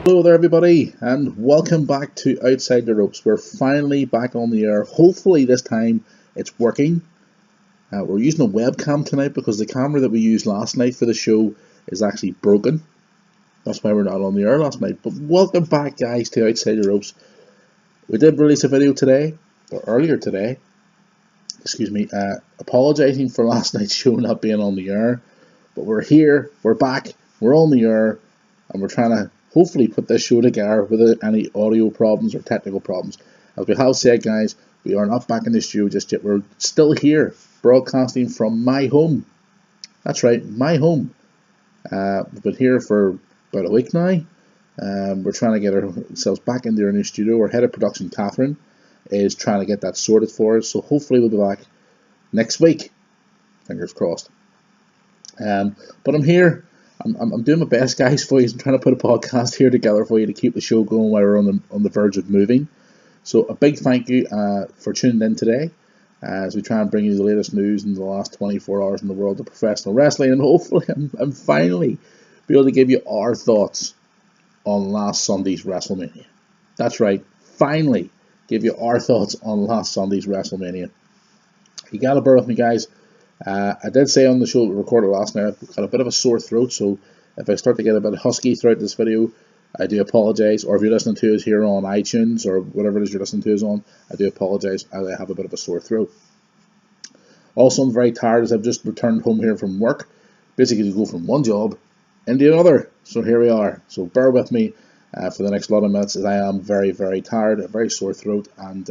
Hello there everybody and welcome back to Outside the Ropes. We're finally back on the air. Hopefully this time it's working. We're using a webcam tonight because the camera that we used last night for the show is actually broken. That's why we're not on the air last night. But welcome back guys to Outside the Ropes. We did release a video today, or earlier today, apologising for last night's show not being on the air. But we're here, we're back, we're on the air, and we're trying to hopefully put this show together without any audio problems or technical problems. As we have said guys, we are not back in the studio just yet. We're still here, broadcasting from my home. That's right, my home. We've been here for about a week now. We're trying to get ourselves back into our new studio. Our head of production, Catherine, is trying to get that sorted for us. So hopefully we'll be back next week. Fingers crossed. But I'm here. I'm doing my best, guys, for you. I'm trying to put a podcast here together for you to keep the show going while we're on the verge of moving. So a big thank you for tuning in today as we try and bring you the latest news in the last 24 hours in the world of professional wrestling, and hopefully I'm finally be able to give you our thoughts on last Sunday's WrestleMania. That's right, finally give you our thoughts on last Sunday's WrestleMania. You gotta bear with me, guys. I did say on the show we recorded last night, I've got a bit of a sore throat, so if I start to get a bit husky throughout this video, I do apologise. Or if you're listening to us here on iTunes or whatever it is you're listening to us on, I do apologise as I have a bit of a sore throat. Also, I'm very tired as I've just returned home here from work. Basically, you go from one job into another. So here we are. So bear with me for the next lot of minutes as I am very, very tired, a very sore throat, and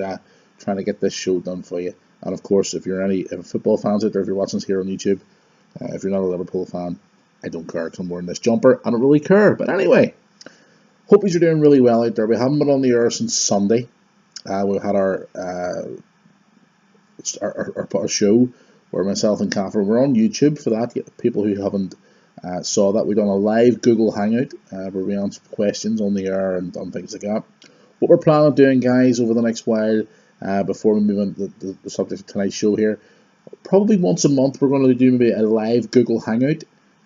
trying to get this show done for you. And of course, if you're any football fans out there, if you're watching us here on YouTube, if you're not a Liverpool fan, I don't care because I'm wearing this jumper. I don't really care. But anyway, hope you're doing really well out there. We haven't been on the air since Sunday. We've had our show where myself and Catherine were on YouTube for that. People who haven't saw that, we've done a live Google Hangout where we answer questions on the air and things like that. What we're planning on doing, guys, over the next while, before we move on to the subject of tonight's show here, probably once a month we're going to do maybe a live Google Hangout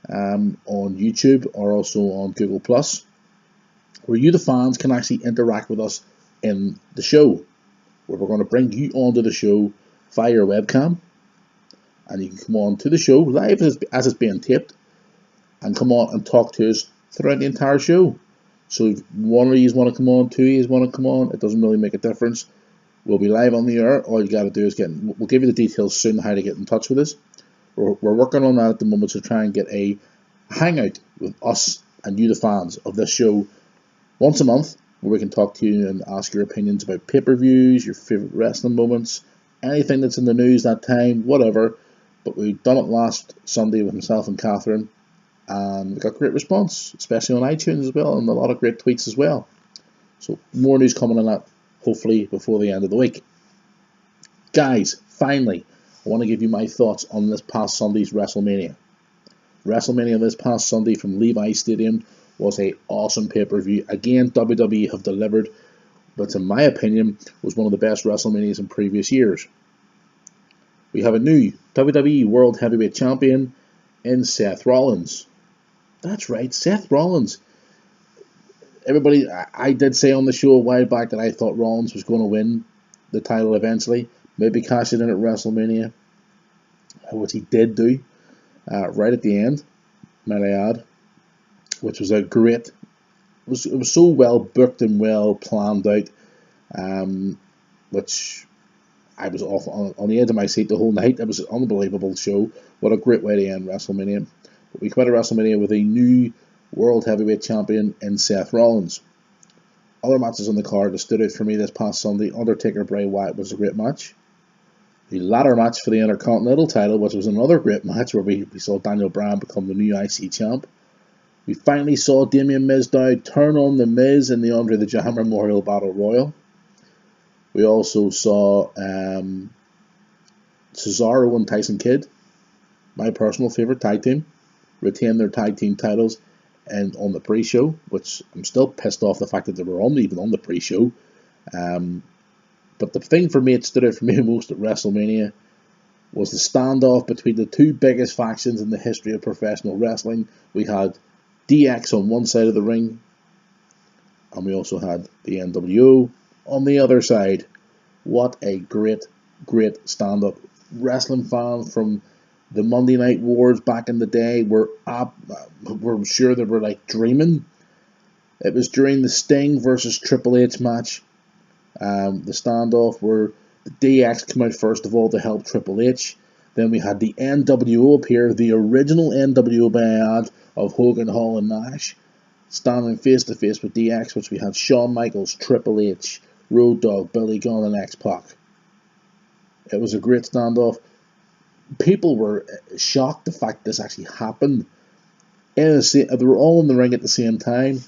on YouTube or also on Google Plus, where you the fans can actually interact with us in the show, where we're going to bring you onto the show via your webcam, and you can come on to the show live as it's being taped and come on and talk to us throughout the entire show. So if one of you want to come on, two of you want to come on, it doesn't really make a difference. We'll be live on the air. All you got to do is we'll give you the details soon how to get in touch with us. We're working on that at the moment to try and get a hangout with us and you the fans of this show once a month, where we can talk to you and ask your opinions about pay-per-views, your favourite wrestling moments, anything that's in the news that time, whatever. But we've done it last Sunday with myself and Catherine, and we got great response, especially on iTunes as well, and a lot of great tweets as well. So more news coming on that hopefully before the end of the week. Guys, finally, I want to give you my thoughts on this past Sunday's WrestleMania. WrestleMania this past Sunday from Levi's Stadium was an awesome pay-per-view. Again, WWE have delivered, but in my opinion, was one of the best WrestleManias in previous years. We have a new WWE World Heavyweight Champion in Seth Rollins. That's right, Seth Rollins. Everybody, I did say on the show a while back that I thought Rollins was going to win the title eventually, maybe cash it in at WrestleMania, which he did do right at the end, might I add, which was a great. It was so well booked and well planned out, which I was off on the edge of my seat the whole night. It was an unbelievable show. What a great way to end WrestleMania. But we come out of WrestleMania with a new World Heavyweight Champion in Seth Rollins. Other matches on the card that stood out for me this past Sunday: Undertaker Bray Wyatt was a great match. The ladder match for the Intercontinental title, which was another great match, where we saw Daniel Bryan become the new IC champ. We finally saw Damien Mizdow turn on the Miz in the Andre the Giant Memorial Battle Royal. We also saw Cesaro and Tyson Kidd, my personal favourite tag team, retain their tag team titles and on the pre-show, which I'm still pissed off the fact that they were even on the pre-show. But the thing for me, it stood out for me most at WrestleMania, was the standoff between the two biggest factions in the history of professional wrestling. We had DX on one side of the ring, and we also had the NWO on the other side. What a great, great stand-up. Wrestling fans from the Monday Night Wars back in the day were sure they were like dreaming. It was during the Sting versus Triple H match, the standoff where the DX came out first of all to help Triple H. Then we had the NWO appear, the original NWO band of Hogan, Hall, and Nash, standing face to face with DX, which we had Shawn Michaels, Triple H, Road Dogg, Billy Gunn, and X-Pac. It was a great standoff. People were shocked the fact this actually happened. They were all in the ring at the same time,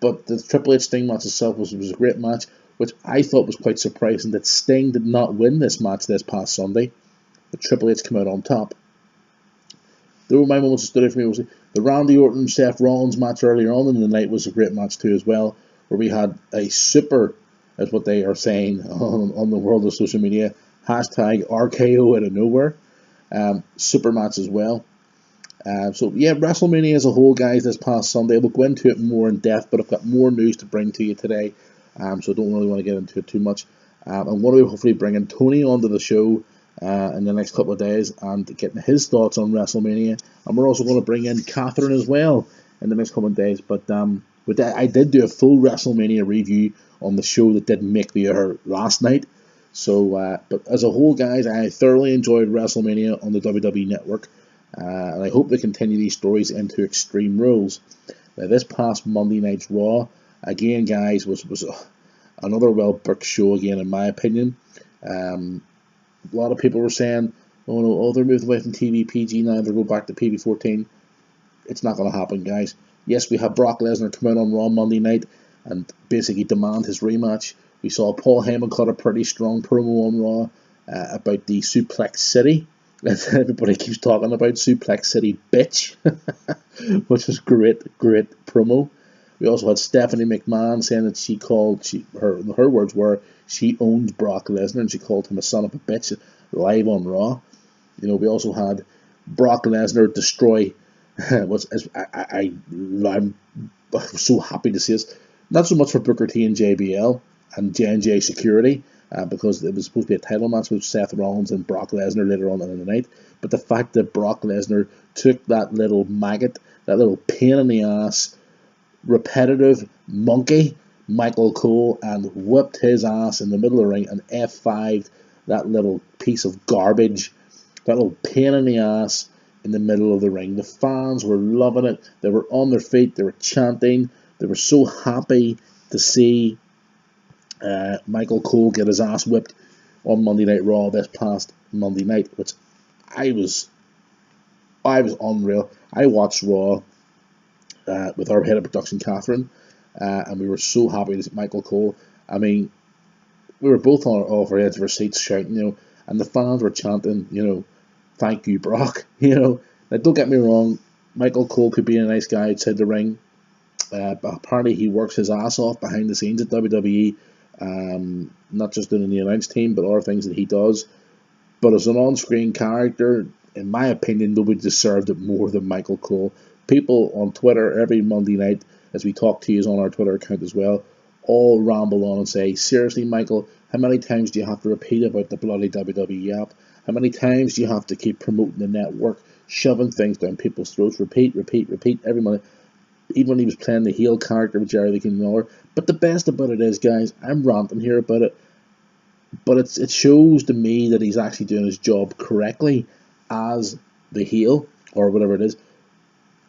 but the Triple H Sting match itself was a great match, which I thought was quite surprising that Sting did not win this match this past Sunday. But Triple H came out on top. There were my moments that stood out for me. Was the Randy Orton Seth Rollins match earlier on in the night was a great match too as well, where we had a super, as what they are saying on the world of social media, hashtag RKO out of nowhere, super match as well. So yeah, WrestleMania as a whole, guys, this past Sunday. We'll go into it more in depth, but I've got more news to bring to you today, so I don't really want to get into it too much. I'm going to hopefully bringing Tony onto the show in the next couple of days and getting his thoughts on WrestleMania, and we're also going to bring in Catherine as well in the next couple of days. But with that, I did do a full WrestleMania review on the show that didn't make the air last night. So, but as a whole, guys, I thoroughly enjoyed WrestleMania on the WWE Network. And I hope they continue these stories into Extreme Rules. Now, this past Monday night's Raw, again, guys, was another well-booked show again, in my opinion. A lot of people were saying, oh no, they're moved away from TV PG now, they'll go back to PG-14. It's not going to happen, guys. Yes, we have Brock Lesnar come out on Raw Monday night and basically demand his rematch. We saw Paul Heyman cut a pretty strong promo on Raw about the Suplex City. Everybody keeps talking about Suplex City, bitch, which was great promo. We also had Stephanie McMahon saying that her words were she owns Brock Lesnar and she called him a son of a bitch live on Raw. You know, we also had Brock Lesnar destroy. I'm so happy to see this. Not so much for Booker T and JBL and J&J Security, because it was supposed to be a title match with Seth Rollins and Brock Lesnar later on in the night. But the fact that Brock Lesnar took that little maggot, that little pain in the ass, repetitive monkey, Michael Cole, and whipped his ass in the middle of the ring and F5'd that little piece of garbage, that little pain in the ass in the middle of the ring. The fans were loving it. They were on their feet. They were chanting. They were so happy to see Michael Cole get his ass whipped on Monday Night Raw this past Monday night, which I was unreal. I watched Raw with our head of production, Catherine, and we were so happy to see Michael Cole. I mean, we were both off our heads of our seats shouting, and the fans were chanting, thank you, Brock. Now, don't get me wrong, Michael Cole could be a nice guy outside the ring. But apparently he works his ass off behind the scenes at WWE, not just in the announce team, but other things that he does. But as an on-screen character, in my opinion, nobody deserved it more than Michael Cole. People on Twitter every Monday night, as we talk to you on our Twitter account as well, all ramble on and say, seriously, Michael, how many times do you have to repeat about the bloody WWE app? How many times do you have to keep promoting the network, shoving things down people's throats, repeat every month? Even when he was playing the heel character with Jerry the King Lawler. But the best about it is, guys, I'm ranting here about it, but it shows to me that he's actually doing his job correctly as the heel, or whatever it is.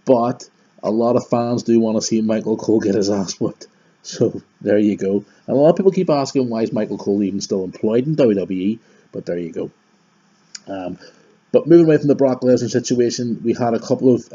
But a lot of fans do want to see Michael Cole get his ass whipped. So there you go. And a lot of people keep asking, why is Michael Cole even still employed in WWE? But there you go. But moving away from the Brock Lesnar situation, we had a couple of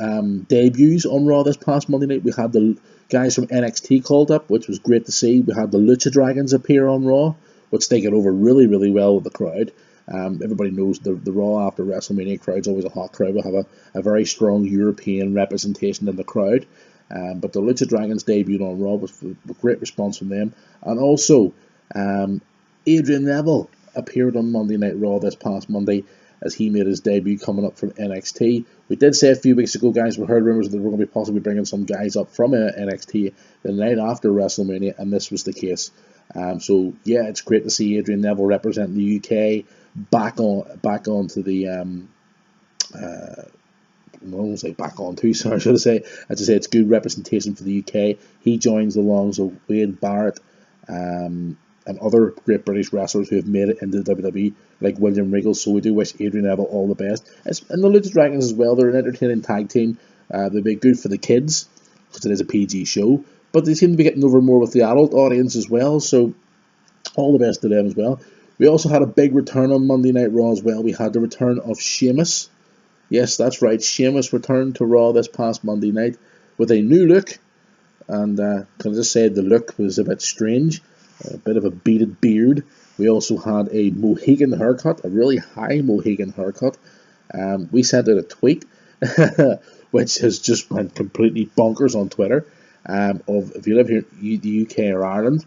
debuts on Raw this past Monday night. We had the guys from NXT called up, which was great to see. We had the Lucha Dragons appear on Raw, which they get over really, really well with the crowd. Everybody knows the Raw after WrestleMania crowd's always a hot crowd. We have a very strong European representation in the crowd. But the Lucha Dragons debuted on Raw with great response from them. And also, Adrian Neville appeared on Monday Night Raw this past Monday as he made his debut coming up from NXT. We did say a few weeks ago, guys, we heard rumours that we're going to be possibly bringing some guys up from NXT the night after WrestleMania, and this was the case. So yeah, it's great to see Adrian Neville representing the UK back onto the I won't say back on too, sorry, should I say? As I say, it's good representation for the UK. He joins along with Wade Barrett and other great British wrestlers who have made it into the WWE, like William Regal. So we do wish Adrian Neville all the best. And the Lucha Dragons as well. They're an entertaining tag team. They'll be good for the kids because it is a PG show. But they seem to be getting over more with the adult audience as well. So all the best to them as well. We also had a big return on Monday Night Raw as well. We had the return of Sheamus. Yes, that's right. Sheamus returned to Raw this past Monday night with a new look. And can I just say the look was a bit strange. A bit of a beaded beard. We also had a Mohican haircut, a really high Mohican haircut. We sent out a tweet, which has just went completely bonkers on Twitter, of if you live here in the UK or Ireland,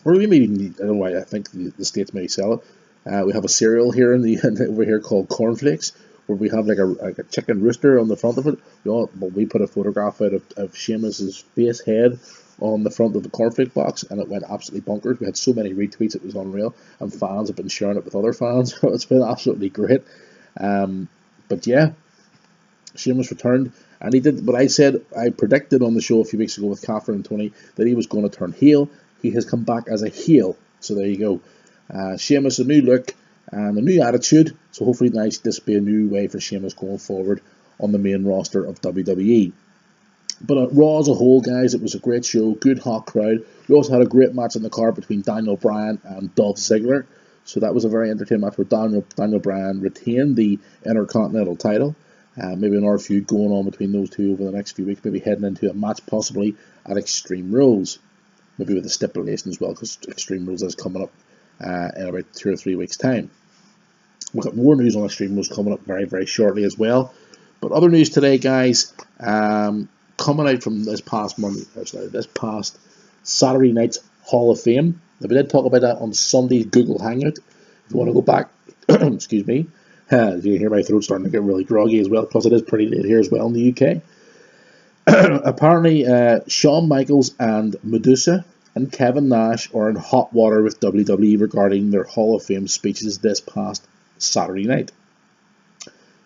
or maybe even, I don't know why, I think the States may sell it. We have a cereal here over here called cornflakes, where we have like a chicken rooster on the front of it. We put a photograph out of Sheamus's face head on the front of the cornflake box, and it went absolutely bonkers. We had so many retweets, it was unreal, and fans have been sharing it with other fans. It's been absolutely great. But yeah, Sheamus returned, and he did what I predicted on the show a few weeks ago with Catherine and Tony, that he was going to turn heel. He has come back as a heel, so there you go. Sheamus, a new look and a new attitude, so hopefully this will be a new way for Sheamus going forward on the main roster of WWE. But Raw as a whole, guys, it was a great show, good hot crowd. We also had a great match on the card between Daniel Bryan and Dolph Ziggler, so that was a very entertaining match where Daniel Bryan retained the Intercontinental title. Maybe another feud going on between those two over the next few weeks, maybe heading into a match possibly at Extreme Rules, maybe with a stipulation as well, because Extreme Rules is coming up in about 2 or 3 weeks' time. We've got more news on Extreme Rules coming up very, very shortly as well. But other news today, guys, coming out from this past Saturday night's Hall of Fame. Now, we did talk about that on Sunday's Google Hangout. If you want to go back, excuse me, you hear my throat starting to get really groggy as well, because it is pretty late here as well in the UK. Apparently, Shawn Michaels and Medusa and Kevin Nash are in hot water with WWE regarding their Hall of Fame speeches this past Saturday night.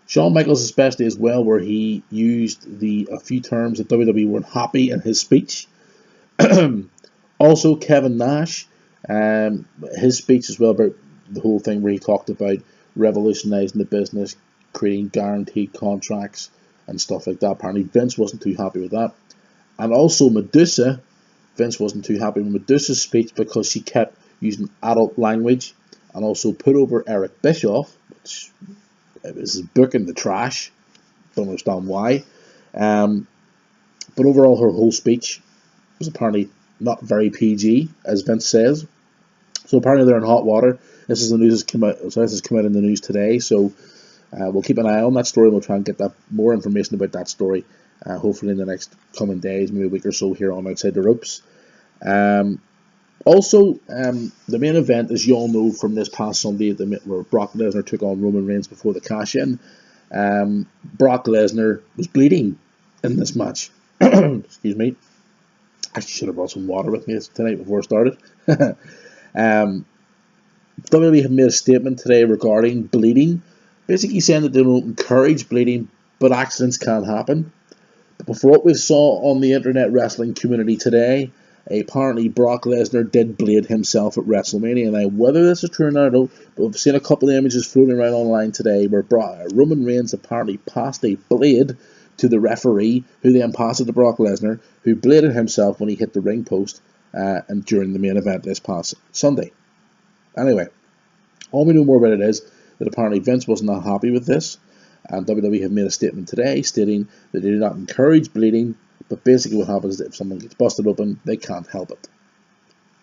Shawn Michaels especially as well, where he used a few terms that WWE weren't happy in his speech. Also Kevin Nash, his speech as well about the whole thing where he talked about revolutionising the business, creating guaranteed contracts and stuff like that. Apparently Vince wasn't too happy with that. And also Medusa, Vince wasn't too happy with Medusa's speech because she kept using adult language and also put over Eric Bischoff, which was his book in the trash. Don't understand why. But overall, her whole speech was apparently not very PG, as Vince says. So apparently they're in hot water. This is the news that's come out. So this has come out in the news today. So we'll keep an eye on that story. We'll try and get that more information about that story. Hopefully in the next coming days, maybe a week or so here on Outside the Ropes. Also, the main event, as you all know from this past Sunday, where Brock Lesnar took on Roman Reigns before the cash-in, Brock Lesnar was bleeding in this match. Excuse me. I should have brought some water with me tonight before I started. WWE have made a statement today regarding bleeding, basically saying that they don't encourage bleeding, but accidents can happen. But for what we saw on the internet wrestling community today, apparently Brock Lesnar did bleed himself at WrestleMania. Now, whether this is true or not, I don't know, but we've seen a couple of images floating around online today where Roman Reigns apparently passed a blade to the referee, who then passed it to Brock Lesnar, who bladed himself when he hit the ring post and during the main event this past Sunday. Anyway, all we know more about it is that apparently Vince was not happy with this, and WWE have made a statement today stating that they do not encourage bleeding, but basically what happens is that if someone gets busted open, they can't help it.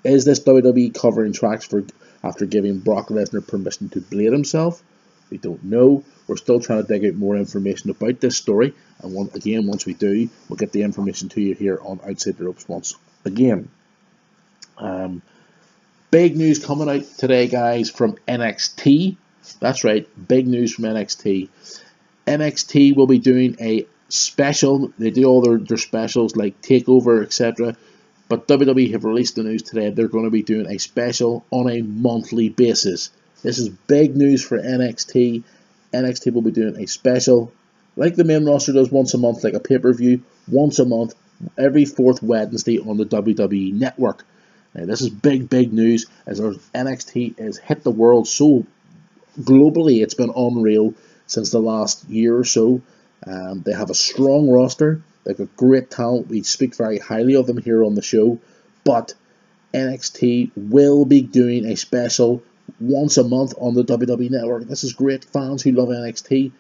Is this WWE covering tracks after giving Brock Lesnar permission to bleed himself? We don't know. We're still trying to dig out more information about this story, and once we do, we'll get the information to you here on Outside the Ropes once again. Big news coming out today, guys, from NXT. That's right, big news from NXT. NXT will be doing a special. They do all their specials like TakeOver, etc. But WWE have released the news today. They're going to be doing a special on a monthly basis. This is big news for NXT. NXT will be doing a special like the main roster does once a month, like a pay-per-view, once a month, every fourth Wednesday on the WWE Network. Now, this is big news as our NXT has hit the world so globally. It's been unreal since the last year or so. They have a strong roster. They've got great talent. We speak very highly of them here on the show. But NXT will be doing a special once a month on the WWE Network. This is great. Fans who love NXT,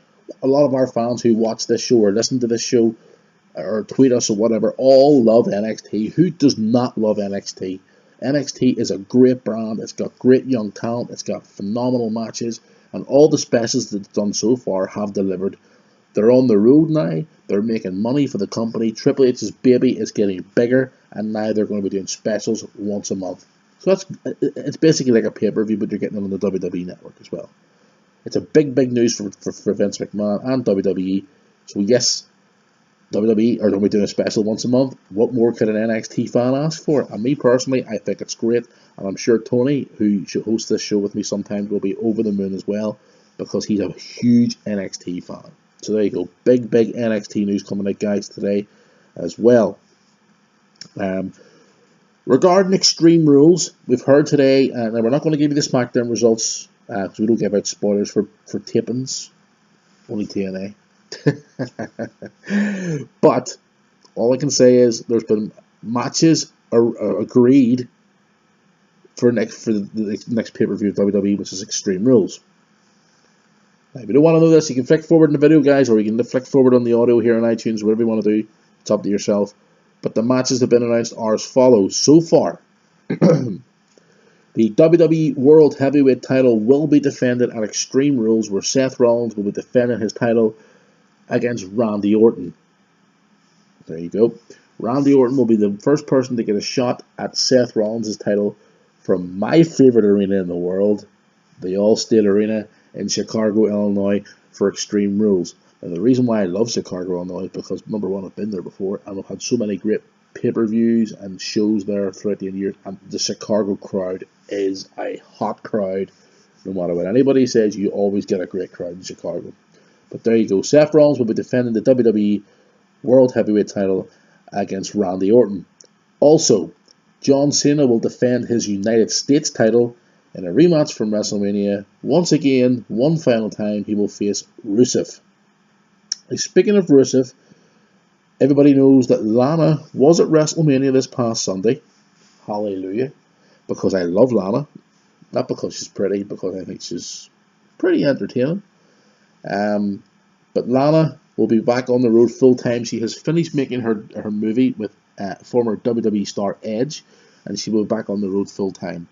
a lot of our fans who watch this show or listen to this show or tweet us or whatever, all love NXT. Who does not love NXT? NXT is a great brand. It's got great young talent. It's got phenomenal matches. And all the specials that it's done so far have delivered. They're on the road now. They're making money for the company. Triple H's baby is getting bigger. And now they're going to be doing specials once a month. So it's basically like a pay-per-view, but you're getting it on the WWE Network as well. It's a big news for Vince McMahon and WWE. So yes, WWE are going to be doing a special once a month. What more could an NXT fan ask for? And me personally, I think it's great. And I'm sure Tony, who should host this show with me sometimes, will be over the moon as well, because he's a huge NXT fan. So there you go. Big NXT news coming out, guys, today as well. Regarding Extreme Rules, we've heard today, and we're not going to give you the SmackDown results, because we don't give out spoilers for tapings, only TNA. But all I can say is there's been matches agreed for the next pay-per-view of WWE, which is Extreme Rules. Now, if you don't want to know this, you can flick forward in the video, guys, or you can flick forward on the audio here on iTunes, whatever you want to do. It's up to yourself. But the matches that have been announced are as follows. So far, the WWE World Heavyweight title will be defended at Extreme Rules, where Seth Rollins will be defending his title against Randy Orton. There you go. Randy Orton will be the first person to get a shot at Seth Rollins' title from my favorite arena in the world, the All-State Arena in Chicago, Illinois, for Extreme Rules. And the reason why I love Chicago, Illinois, is because, number one, I've been there before, and I've had so many great pay-per-views and shows there throughout the years, and the Chicago crowd is a hot crowd. No matter what anybody says, you always get a great crowd in Chicago. But there you go. Seth Rollins will be defending the WWE World Heavyweight title against Randy Orton. Also, John Cena will defend his United States title in a rematch from WrestleMania. Once again, one final time, he will face Rusev. Now, speaking of Rusev, everybody knows that Lana was at WrestleMania this past Sunday. Hallelujah. Because I love Lana. Not because she's pretty, because I think she's pretty entertaining. But Lana will be back on the road full time. She has finished making her movie with former WWE star Edge, and she will be back on the road full time.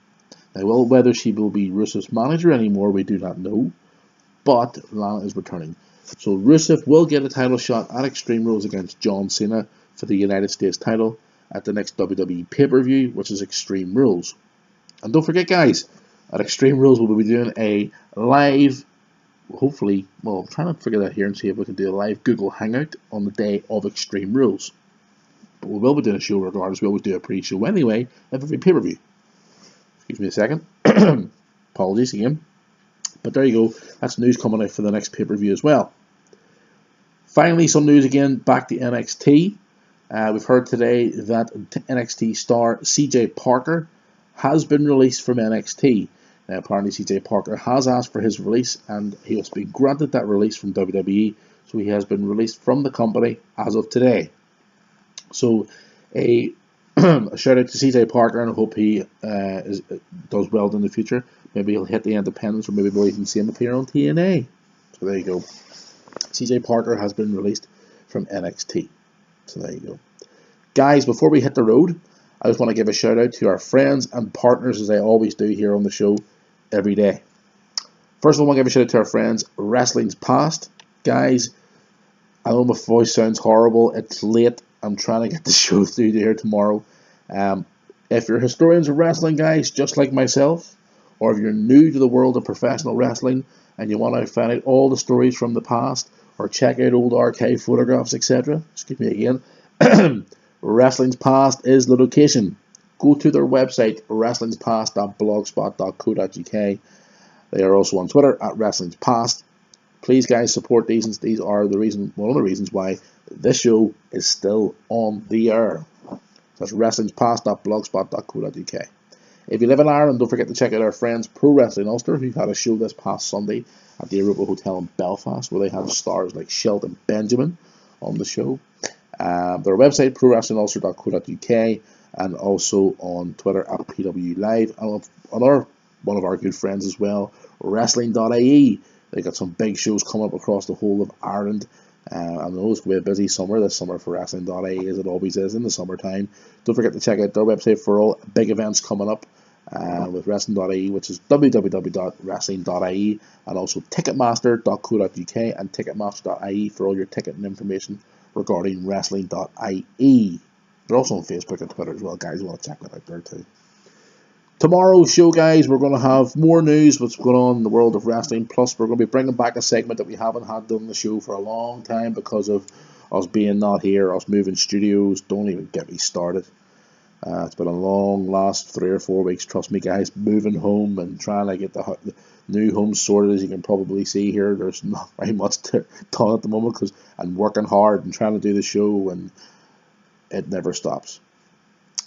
Now, well, whether she will be Rusev's manager anymore, we do not know, but Lana is returning. So Rusev will get a title shot at Extreme Rules against John Cena for the United States title at the next WWE pay-per-view, which is Extreme Rules. And don't forget, guys, at Extreme Rules we'll be doing a live, hopefully, well, I'm trying to figure that here and see if we can do a live Google Hangout on the day of Extreme Rules. But we will be doing a show regardless. We always do a pre-show anyway at every pay-per-view. Excuse me a second. Apologies again. But there you go. That's news coming out for the next pay-per-view as well. Finally, some news again back to NXT. We've heard today that NXT star CJ Parker has been released from NXT. Now, apparently CJ Parker has asked for his release, and he has been granted that release from WWE, so he has been released from the company as of today. So a shout out to CJ Parker, and I hope he does well in the future. Maybe he'll hit the independents, or maybe we'll even see him appear on TNA. So there you go. CJ Parker has been released from NXT. So there you go. Guys, before we hit the road, I just want to give a shout out to our friends and partners, as I always do here on the show every day. First of all, I want to give a shout out to our friends, Wrestling's Past. Guys, I know my voice sounds horrible. It's late. I'm trying to get the show through here tomorrow. If you're historians of wrestling, guys, just like myself, or if you're new to the world of professional wrestling and you want to find out all the stories from the past, or check out old archive photographs, etc., excuse me again, Wrestling's Past is the location. Go to their website, wrestlingspast.blogspot.co.uk. They are also on Twitter at Wrestling's Past. Please, guys, support these, and these are one of the reasons why this show is still on the air. That's wrestlingspast.blogspot.co.uk. If you live in Ireland, don't forget to check out our friends Pro Wrestling Ulster, who had a show this past Sunday at the Europa Hotel in Belfast, where they had stars like Shelton Benjamin on the show. Their website, prowrestlingulster.co.uk, and also on Twitter at PW Live, and another one of our good friends as well, wrestling.ie. They got some big shows coming up across the whole of Ireland. I know it's going to be a busy summer this summer for wrestling.ie, as it always is in the summertime. Don't forget to check out their website for all big events coming up with wrestling.ie, which is www.wrestling.ie, and also ticketmaster.co.uk and ticketmaster.ie for all your ticket and information regarding wrestling.ie. They're also on Facebook and Twitter as well, guys. You want to check that out there too. Tomorrow's show, guys, we're going to have more news, what's going on in the world of wrestling. Plus, we're going to be bringing back a segment that we haven't had done the show for a long time because of us being not here, us moving studios. Don't even get me started. It's been a long last 3 or 4 weeks, trust me, guys, moving home and trying to get the new home sorted. As you can probably see here, there's not very much done at the moment because I'm working hard and trying to do the show, and it never stops.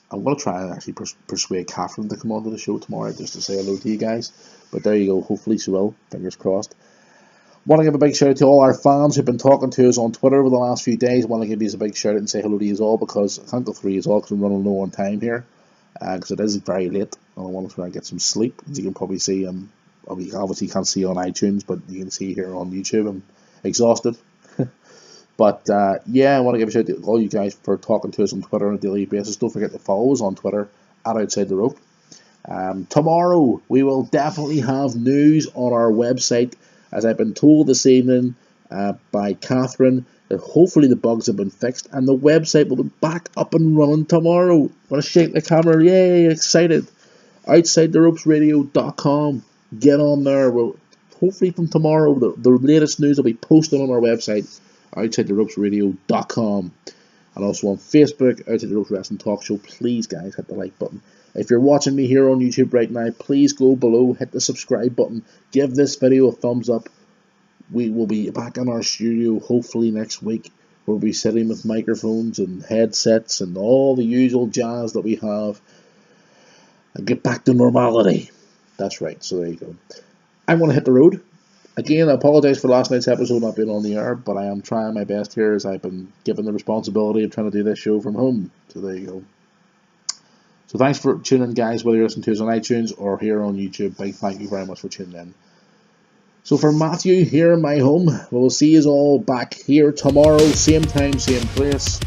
I'm going to try and actually persuade Catherine to come onto the show tomorrow just to say hello to you guys. But there you go. Hopefully she will. Fingers crossed. Want to give a big shout out to all our fans who've been talking to us on Twitter over the last few days. Want to give you a big shout out and say hello to you all, because I can't go through you all because I'm running low on time here. Because it is very late and I want to try and get some sleep. As you can probably see, obviously can't see on iTunes, but you can see here on YouTube I'm exhausted. But yeah, I want to give a shout out to all you guys for talking to us on Twitter on a daily basis. Don't forget to follow us on Twitter at Outside the Rope. Tomorrow we will definitely have news on our website, as I've been told this evening by Catherine, that hopefully the bugs have been fixed and the website will be back up and running tomorrow. I'm going to shake the camera, yay, excited. OutsideTheRopesRadio.com. Get on there. Hopefully from tomorrow the latest news will be posted on our website, OutsideTheRopesRadio.com, and also on Facebook, Outside the Ropes Wrestling Talk Show. Please, guys, hit the like button. If you're watching me here on YouTube right now, please go below, hit the subscribe button, give this video a thumbs up. We will be back in our studio hopefully next week. We'll be sitting with microphones and headsets and all the usual jazz that we have, and get back to normality. That's right, so there you go. I'm going to hit the road. Again, I apologise for last night's episode not being on the air, but I am trying my best here, as I've been given the responsibility of trying to do this show from home. So there you go. So thanks for tuning in, guys, whether you're listening to us on iTunes or here on YouTube. Big thank you very much for tuning in. So for Matthew here in my home, we'll see you all back here tomorrow, same time, same place,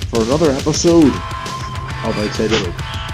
for another episode of Outside the Rope.